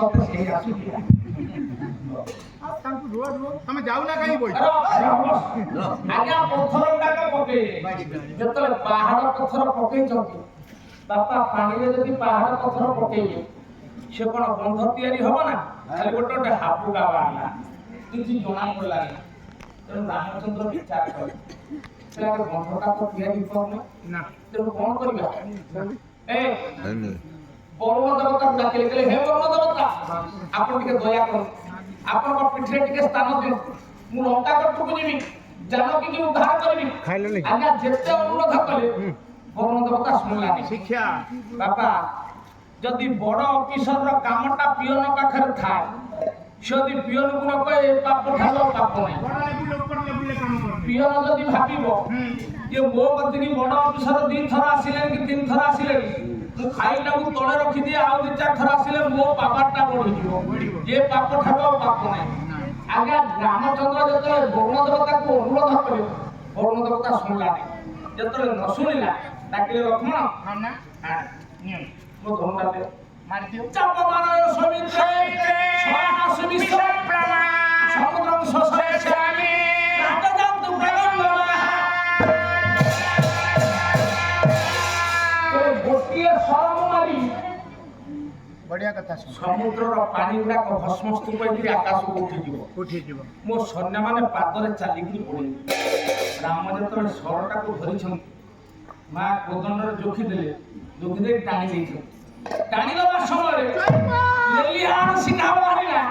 ସତେ ସେଇ ଆସୁଛି। ତମେ ଯାଉନା କାହିଁ ବଇ ଆଜ୍ଞା ପଥର ଗୁଡାକ ପକେଇଲେ ଯେତେବେଳେ ପାହାଡ ପଥର ପକେଇଛନ୍ତି ବାପା ପାଣିରେ ଯଦି ପାହାଡ ପଥର ପକେଇଲେ ସେ କଣ ବନ୍ଧ ତିଆରି ହବ ନା ଖାଲି ଗୋଟେ ଗୋଟେ ହାବୁକା ବାହାରିଲା କିଛି ଜଣା ପଡିଲାନି। ତେଣୁ ରାମଚନ୍ଦ୍ର ବିଚାର କଲେ ବନ୍ଧଟା ତ ତିଆରି କରୁନି ନା ତେଣୁ କଣ କରିବା ଏ ବରୁଣ ଦେବତାକୁ ଡାକିଲେ କହିଲେ ହେ ବରୁଣ ଦେବତା ଆପଣ ଟିକେ ଦୟା କରନ୍ତୁ ଆପଣଙ୍କ ପିଠିରେ ଟିକେ ସ୍ଥାନ ଦିଅନ୍ତୁ ମୁଁ ଲଙ୍କା କଟକୁ ଯିବି ଜାନକୀକି ଉଦ୍ଧାର କରିବି। ଆଜ୍ଞା ଯେତେ ଅନୁରୋଧ କଲେ ବରୁଣ ଦେବତା ଶୁଣିଲାନି। ଶିକ୍ଷା ବାପା ଯଦି ବଡ ଅଫିସରର କାମଟା ପିଅନ ପାଖରେ ଥାଏ ସେ ଯଦି ପିଅନକୁ ନ କହେ ଏ ପାପ ଠାରୁ ପାପ ନାହିଁ। ପିଅନ ଯଦି ଭାବିବ ଯେ ମୋ କତିକି ବଡ ଅଫିସର 2 ଥର ଆସିଲେଣି କି 3 ଥର ଆସିଲେଣି ମୁଁ ଖାଇଟାକୁ ତଳେ ରଖିଦିଏ ଆଉ 2-4 ଥର ଆସିଲେ ମୋ ପାପଟା ବଢିଯିବ ଏ ପାପ ଠାରୁ ଆଉ ପାପ ନାହିଁ। ଆଜ୍ଞା ରାମଚନ୍ଦ୍ର ଯେତେବେଳେ ବରୁଣ ଦେବତାକୁ ଅନୁରୋଧ କଲେ ବରୁଣ ଦେବତା ଶୁଣିଲାନି। ଯେତେବେଳେ ନ ଶୁଣିଲା ଡାକିଲେ ଲକ୍ଷ୍ମଣ ମୋ ଧନଟା ଦେ ମାରିଦିଅ ଚାପମାନ ସମିତ୍ରେ ସମାସ ବିଶ୍ୱ ସମୁଦ୍ରଂ ଶୋଷୟିଷ୍ୟାମି ରାଜଯାନ୍ତୁ ପ୍ରଗମ୍ଭନା। ଗୋଟିଏ ସରମ ମାରି ବଢିଆ କଥା ସମୁଦ୍ରର ପାଣି ଗୁଡାକ ଭସ୍ମସ୍ତୂପ ହେଇକି ଆକାଶକୁ ଉଠିଯିବ। ମୋ ସୈନ୍ୟମାନେ ପାଦରେ ଚାଲିକି ପଳେଇବେ। ରାମ ଯେତେବେଳେ ସରଟାକୁ ଧରିଛନ୍ତି ମା କୋଦଣ୍ଡରେ ଜୋଖିଦେଲେ ଜୋଖିଦେଇ ଟାଣି ଦେଇଛନ୍ତି। ଟାଣି ଦେବା ସମୟରେ ଲେଲିହାଣ ସିଂହା ବାହାରିଲା।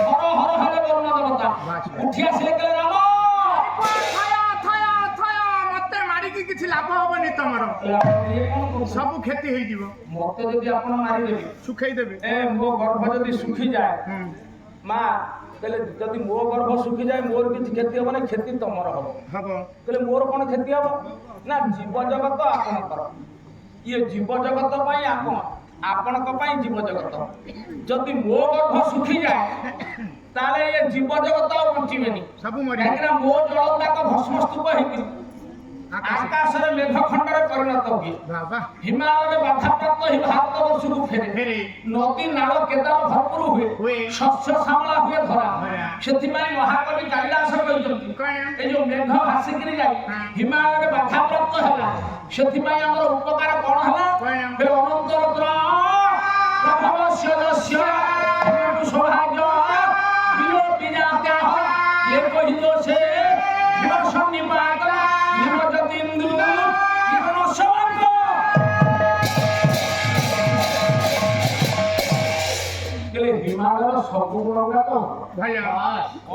ହର ହର ହେଲେ ବରୁଣ ଦେବତା ଉଠି ଆସିଲେ କହିଲେ ରାମ ମତେ ମାରିକି କିଛି ଲାଭ ହବନି ତମର ସବୁ କ୍ଷତି ହେଇଯିବ। ମତେ ଯଦି ଆପଣ ମାରିଦେବେ ଶୁଖେଇ ଦେବେ ମୋ ଗର୍ଭ ଯଦି ଶୁଖିଯାଏ ମା କହିଲେ ଯଦି ମୋ ଗର୍ଭ ଶୁଖିଯାଏ ମୋର କିଛି କ୍ଷତି ହବ ନା କ୍ଷତି ତମର ହବ। କହିଲେ ମୋର କଣ କ୍ଷତି ହବ ନା ଜୀବ ଜଗତ ଆପଣଙ୍କର ଇଏ ଜୀବ ଜଗତ ପାଇଁ ଆପଣଙ୍କ ପାଇଁ ଜୀବ ଜଗତ। ଯଦି ମୋ ଗର୍ଭ ଶୁଖିଯାଏ ତାହେଲେ ଏ ଜୀବ ଜଗତ ଆଉ ବଞ୍ଚିବେନି ସବୁ କାହିଁକିନା ମୋ ଜଳ ଗୁଡାକ ଭସ୍ମସ୍ତୂପ ହେଇକି ଆକାଶରେ ମେଘ ଖଣ୍ଡରେ ପରିଣତ ହୁଏ। ହିମାଳୟରେ ବାଧାପ୍ରାପ୍ତ ହିଁ ଭାରତ ବର୍ଷକୁ ଫେରେ। ନଦୀ ନାଳ କେଦାର ଭରପୁର ହୁଏ ଶସ୍ୟ ଶ୍ୟାମଳା ହୁଏ ଧରା। ସେଥିପାଇଁ ମହାକବି କାଳିଦାସ କହିଛନ୍ତି ଏ ଯୋଉ ମେଘ ଭାସିକିରି ଯାଇ ହିମାଳୟରେ ବାଧାପ୍ରାପ୍ତ ହେଲା ସେଥିପାଇଁ ଆମର ଉପକାର କଣ ହେଲା ଅନନ୍ତ ରତ୍ନ ପ୍ରଭବସ୍ୟ ଯସ୍ୟ ସୌଭାଗ୍ୟ ବିଲୋପି ଯାତ୍ୟା ଏ କହିତ ସେ ସନ୍ନିପାତ ନିମଜତିନ୍ଦୁ ଜୀବନ ସବାଙ୍ଗ। ହିମାଳୟର ସବୁ ଗୁଣ ଗୁଡାକ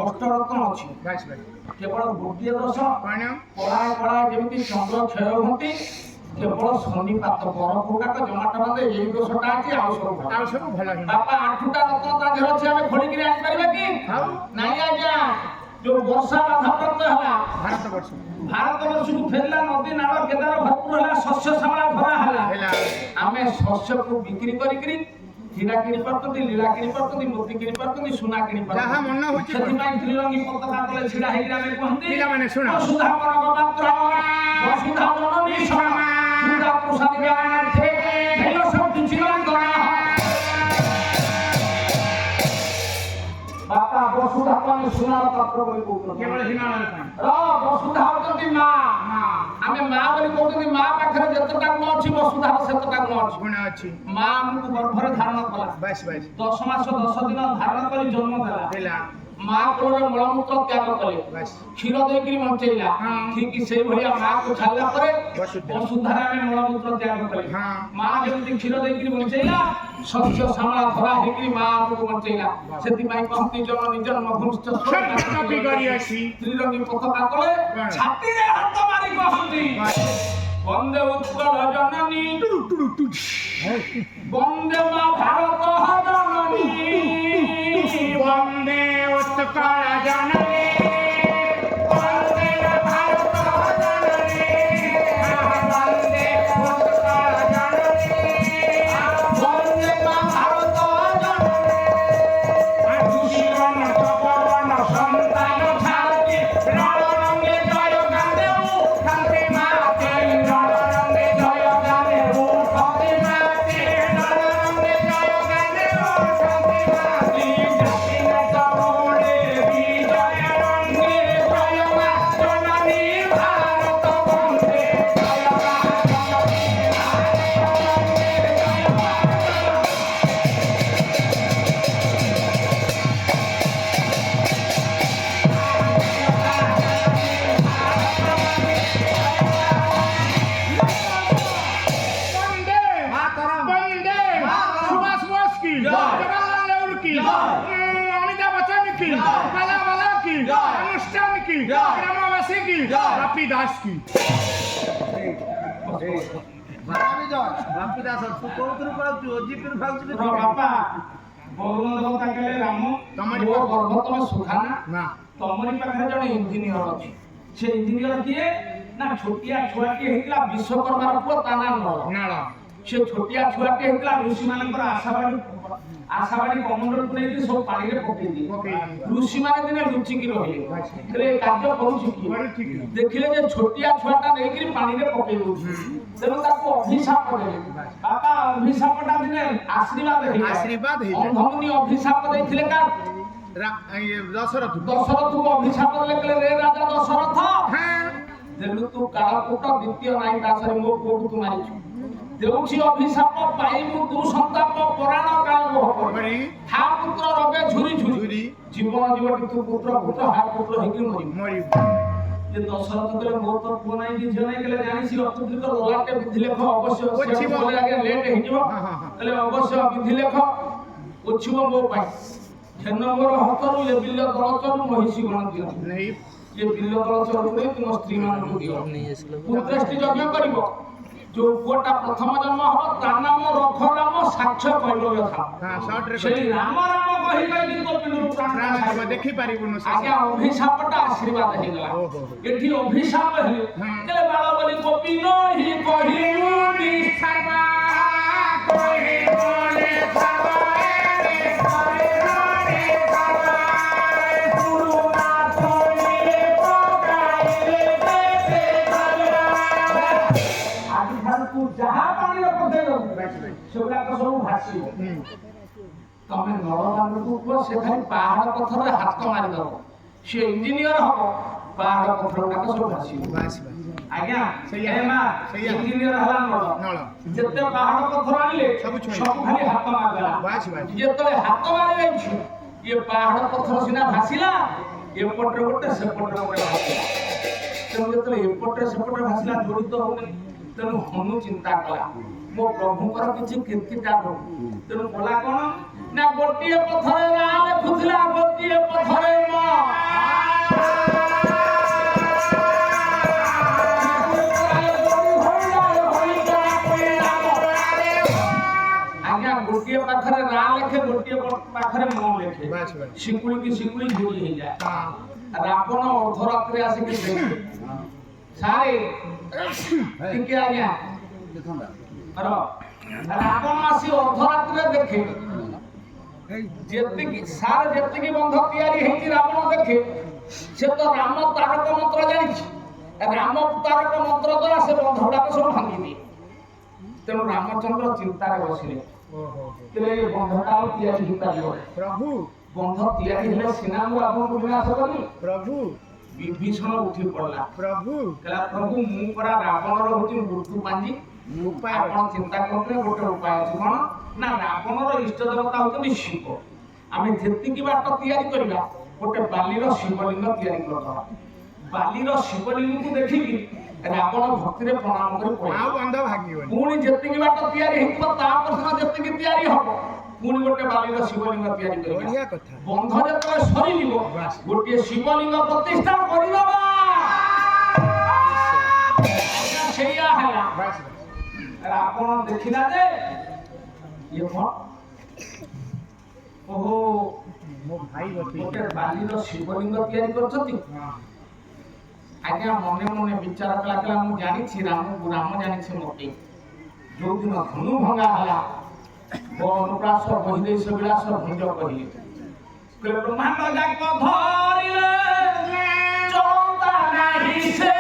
ଅଷ୍ଟରତ୍ନ ଅଛି କେବଳ ଗୋଟିଏ ଦୋଷ ପଳାଏ ପଳାଏ ଯେମିତି ଚନ୍ଦ୍ର କ୍ଷୟ ହୁଅନ୍ତି କେବଳ ଶନିପାତ ବରଫ ଗୁଡାକ ଜମାଟ ବାନ୍ଧେ ଏଇ ଦୋଷଟା ଅଛି ଆଉ ସବୁ ଭଲ। ବାପା 8ଟା ରତ୍ନ ତା ଦେହରେ ଅଛି ଆମେ ଖୋଳିକିରି ଆଣିପାରିବା କି ନାଇଁ ଆଜ୍ଞା। ଯୋଉ ବର୍ଷା ବାଧାପ୍ରାପ୍ତ ହେଲା ଭାରତ ବର୍ଷକୁ ଫେରିଲା ନଦୀ ନାଳ କେଦାର ଭରପୁର ହେଲା ଶସ୍ୟ ଶ୍ୟାମଳା ଧରା ହେଲା ଆମେ ଶସ୍ୟକୁ ବିକ୍ରି କରିକିରି ହୀରା କିଣି ପାରୁଛନ୍ତି ଲୀଳା କିଣି ପାରୁଛନ୍ତି ମୋତି କିଣି ପାରୁଛନ୍ତି ସୁନା କିଣି ପାରୁଛନ୍ତି। ସେଥିପାଇଁ ତ୍ରିରଙ୍ଗୀ ପତାକା ତଳେ ଛିଡା ହେଇକି ଆମେ କୁହନ୍ତି ବସୁଧା ପରମ ପାତ୍ର ବସୁଧା ଜନନୀ ସମାମା ସୁଧା ପ୍ରସାଦ ଜ୍ଞାନାର୍ଥେ ଧୈର୍ଯ୍ୟ ଶକ୍ତି ଚିରନ୍ତନ। ବାପା ବସୁଧା ମାନେ ସୁନାର ପାତ୍ର ବୋଲି କହୁଛନ୍ତି କେବଳ ବସୁଧା ହଉଛନ୍ତି ମା ଆମେ ମା ବୋଲି କହୁଛନ୍ତି ମା ପାଖରେ ଯେତେଟା ଗୁଣ ଅଛି ବସୁଧାର ସେତେଟା ଗୁଣ ଅଛି। ମା ଆମକୁ ଗର୍ଭରେ ଧାରଣ କଲା 10 ମାସ 10 ଦିନ ଧାରଣ କରି ଜନ୍ମ ଦେଲା। ମା କୋଳରେ ମଳମୂତ୍ର ତ୍ୟାଗ କଲେ କ୍ଷୀର ଦେଇକିରି ବଞ୍ଚେଇଲା ଠିକ ସେଇଭଳିଆ ମାକୁ ଛାଡ଼ିଲା ପରେ ବସୁଧାରେ ଆମେ ମଳମୂତ୍ର ତ୍ୟାଗ କଲେ। ମା ଯେମିତି କ୍ଷୀର ଦେଇକିରି ବଞ୍ଚେଇଲା ଶସ୍ୟ ଶ୍ୟାମଳା ଧରା ହେଇକିରି ମା ଆମକୁ ବଞ୍ଚେଇଲା। ସେଥିପାଇଁ କହନ୍ତି ଜନନୀ ଜନ୍ମଭୂମିଷ୍ଠ ତ୍ରିରଙ୍ଗୀ ପତାକା ତଳେ ଛାତିରେ ହାତ ମାରି କହନ୍ତି ବନ୍ଦେ ଉତ୍କଳ ଜନନୀ ବନ୍ଦେ ମା ଭାରତ ଜନନୀ বন্দে উৎকল জননী বন্দে ভারত জননী বন্দে উৎকল জননী বন্দে মা ভারত জননী জীবন তপবন সন্তান ছাড়ি রণরঙ্গে জয় গানে উঠতে মাতে রণরঙ্গে জয় গানে উঠতে মাতে রণরঙ্গে জয় কি অমিতাভ বচ্চন কি বালা বালা কি অনুষ্ঠান কি গ্রামবাসী কি রাপি দাস কি ବାପି ଦାସ ତୁ କୋଉଥିରୁ ପାଉଛୁ ଓଜିପିରୁ ପାଉଛୁ କି ବାପା ବରୁଣ ଦେବତା କହିଲେ ରାମ ତମରି ମୋ ଗର୍ଭ ତମେ ସୁଖାନା ନା ତମରି ପାଖରେ ଜଣେ ଇଞ୍ଜିନିୟର ଅଛି ସେ ଇଞ୍ଜିନିୟର କିଏ ନା ଛୋଟିଆ ଛୁଆଟିଏ ହେଇଥିଲା ବିଶ୍ୱକର୍ମାର ପୁଅ ତା ନାଁ ନଳ ନାଳ ସେ ଛୋଟିଆ ଛୁଆଟିଏ ହେଇଥିଲା ଋଷିମାନଙ୍କର ଆଶାବାଡି କମଣ୍ଡଳକୁ ନେଇକି ସବୁ ପାଣିରେ ପକେଇ ଦିଏ ଋଷିମାନେ ଦିନେ ଲୁଚିକି ରହିଲେ ହେଲେ ଏ କାର୍ଯ୍ୟ କରୁଛି କି ଦେଖିଲେ ଯେ ଛୋଟିଆ ଛୁଆଟା ନେଇକିରି ପାଣିରେ ପକେଇ ଦଉଛି ତେଣୁ ତାକୁ ଅଭିଶାପ ଦେଲେ ବାପା ଅଭିଶାପଟା ଦିନେ ଆଶୀର୍ବାଦ ହେଇଯାଏ। ଅନ୍ଧମୁନି ଅଭିଶାପ ଦେଇଥିଲେ କାହା ଦଶରଥ ଦଶରଥକୁ ଅଭିଶାପ ଦେଲେ କହିଲେ ରେ ରାଜା ଦଶରଥ হ্যাঁ ଦେଲୁ ତୁ କାଳକୂଟ ଦ୍ୱିତୀୟ ନାଇଁ ଦାସରେ ମୋ ପୁଅକୁ ତୁ ମାରିଛୁ ଦେଉଛି ଅଭିଶାପ ପାଇବୁ ତୁ ସନ୍ତାପ ପରାଣ କାଳ ହବ ହା ପୁତ୍ର ରବେ ଝୁରି ଝୁରି ଜୀବନ ଜୀବଟି ତୁ ପୁତ୍ର ପୁତ୍ର ହା ପୁତ୍ର ହେଇକି ମରିବୁ মরিব যে দশরথ কলে মোর তো পুଅ নাই কি ঝিଅ নাই কলে জানিছি অত্যধিক ললাটে বিধি লেখ অবশ্য ওছিব। বলে আগে লেট ହେଇଯିବ কলে অবশ্য বিধি লেখ ওছিব ମୋ ପାଇଁ ଛେନ ମୋର ହତରୁ ଏ ବିଲ ଦଳଚରୁ ମହିଷୀ ଗଣ ଦିଅ নেই ଏ ବିଲ ଦଳଚରୁ ନେଇ ତୁମ ସ୍ତ୍ରୀ ମାନଙ୍କୁ ଦିଅ ପୁତ୍ରେଷ୍ଟି ଯଜ୍ଞ କରିବ ଯୋଉ ପୁଅଟା ପ୍ରଥମ ଜନ୍ମ ହବ ତା ନାମ ରଘୁରାମ ସାକ୍ଷ୍ୟ କହିବ କଥା হ্যাঁ শর্ট রে ସେଇ ରାମ ରାମ କହି କହି ତୋ ପିଣ୍ଡରୁ ପ୍ରାଣ প্রাণ ଛାଡ଼ିବ। দেখি পারিবুনো ଆଜ୍ଞା ଅଭିଶାପଟା ଆଶୀର୍ବାଦ ହେଇଗଲା ଓହୋ। ଏଠି ଅଭିଶାପ ହେଲେ ଯେ ବାଳ ବୋଲି ଗୋପୀ ନହି କହିଲୁନି সর্বা কই বলে সর্বা রে কইরে সর্বা পুরুনা থইলে পকাইলে দেবে সর্বা ଆଜି ଠାରୁ ତୁ ଯାହା ପାଣିରେ ପକେଇଲୁ ସେଗୁଡାକ ସବୁ ଭାସିବ ତମେ ନଳମାନଙ୍କୁ କୁହ ସେ ଖାଲି ପାହାଡ ପଥରରେ ହାତ ମାରିଦବ ସେ ଇଞ୍ଜିନିୟର ହବ ପାହାଡ ପଥର ଗୁଡାକ ସବୁ ଭାସିବ বাস বাস ଆଜ୍ଞା ସେଇଆ। ଏ ମା ସେଇଆ। ଇଞ୍ଜିନିୟର ହେଲା ନଳ নল ଯେତେ ପାହାଡ ପଥର ଆଣିଲେ ସବୁ ଛୁଇଁବ। ସବୁ ଖାଲି ହାତ ମାରିଦେଲା ବାସ୍ ବାସ୍। ଯେତେବେଳେ ହାତ ମାରି ଯାଇଛି ଇଏ ପାହାଡ ପଥର ସିନା ଭାସିଲା ଏପଟରେ ଗୋଟେ ସେପଟରେ ଗୋଟେ ଭାସିଲା ତେଣୁ ଯେତେବେଳେ ଏପଟରେ ସେପଟରେ ଭାସିଲା ଜଡ଼ିତ ହଉନି ତେଣୁ ହନୁ ଚିନ୍ତା କଲା ମୋ ପ୍ରଭୁଙ୍କର କିଛି କୀର୍ତ୍ତିଟା ହଉ ତେଣୁ କଲା କଣ ନା ଗୋଟିଏ ପଥରେ ନାଁ ଲେଖୁଥିଲା ଗୋଟିଏ ପଥରେ ମା ଆଜ୍ଞା ଗୋଟିଏ ପାଖରେ ନାଁ ଲେଖେ ଗୋଟିଏ ପାଖରେ ମ ଲେଖେ বাস বাস ଶିକୁଳି କି ଶିକୁଳି ଯୋଡ଼ି ହେଇଯାଏ হ্যাঁ ରାବଣ ଅର୍ଦ୍ଧରାତ୍ରି ଆସିକି ଦେଖେ ସାରେ ଟିକେ ଆଜ୍ଞା ରାବଣ ଆସି ଅର୍ଦ୍ଧରାତ୍ରିରେ ଦେଖେ ଯେତିକି ସାର ଯେତିକି ବନ୍ଧ ତିଆରି ହେଇଛି ରାବଣ ଦେଖେ ସେ ତ ରାମ ତାରକ ମନ୍ତ୍ର ଜାଣିଛି ରାମ ତାରକ ମନ୍ତ୍ର ଦ୍ୱାରା ସେ ବନ୍ଧ ଗୁଡାକ ସବୁ ଭାଙ୍ଗିଦିଏ ତେଣୁ ରାମଚନ୍ଦ୍ର ଚିନ୍ତାରେ ବସିଲେ ଓହୋ ତେବେ ଏ ବନ୍ଧଟା ଆଉ ତିଆରି ହେଇପାରିବ প্রভু ବନ୍ଧ ତିଆରି ହେଲେ ସିନା ମୁଁ ଆପଣଙ୍କୁ ବିନାଶ କରିବି প্রভু ବିଭୀଷଣ ଉଠି ପଡିଲା প্রভু କହିଲା ପ୍ରଭୁ ମୁଁ ପରା ରାବଣର ହଉଛି ମୃତ୍ୟୁ ପାଞ୍ଜି উপায় ଆପଣ ଚିନ୍ତା କରୁଥିଲେ ଗୋଟେ ଉପାୟ ଅଛି କଣ ନା ରାବଣର ଇଷ୍ଟ ଦେବତା ହଉଛନ୍ତି ଶିବ ଆମେ ଯେତିକି ବାଟ ତିଆରି କରିବା ଗୋଟେ ବାଲିର ଶିବଲିଙ୍ଗ ତିଆରି କରିଦେବା ବାଲିର ଶିବଲିଙ୍ଗକୁ ଦେଖିକି ରାବଣ ଭକ୍ତିରେ ପ୍ରଣାମ କରି ଆଉ ପଳେଇଲା ବନ୍ଧ ଭାଙ୍ଗିବନି ପୁଣି ଯେତିକି ବାଟ ତିଆରି ହେଇଥିବ ତାପର ଯେତିକି ତିଆରି ହବ ପୁଣି ଗୋଟେ ବାଲିର ଶିବଲିଙ୍ଗ ତିଆରି କରିବା ବଢିଆ କଥା ବନ୍ଧ ଯେତେବେଳେ ସରିଯିବ ଗୋଟିଏ ଶିବଲିଙ୍ଗ ପ୍ରତିଷ୍ଠା କରିଦବା ସେଇଆ ହେଲା ବାସ୍ ବାସ୍ ରାବଣ ଦେଖିଲା ଯେ ଇଏ କଣ ଓହୋ ମୋ ଭାଇ ବତି ଗୋଟେ ବାଲିର ଶିବଲିଙ୍ଗ ତିଆରି କରୁଛନ୍ତି ଆଜ୍ଞା ମନେ ମନେ ବିଚାର କଲା କଲା ମୁଁ ଜାଣିଛି ରାମ ଜାଣିଛି ମୋତେ ଯୋଉଦିନ ଧନୁ ଭଙ୍ଗା ହେଲା ଅନୁପ୍ରାସ ବହିଦେଶ ବିଳାସ ଭୁଞ୍ଜ କହିଲେ ବ୍ରହ୍ମାଣ୍ଡ ଯାକ ଧରିଲେ ଚଳନ୍ତା ନାହିଁ ସେ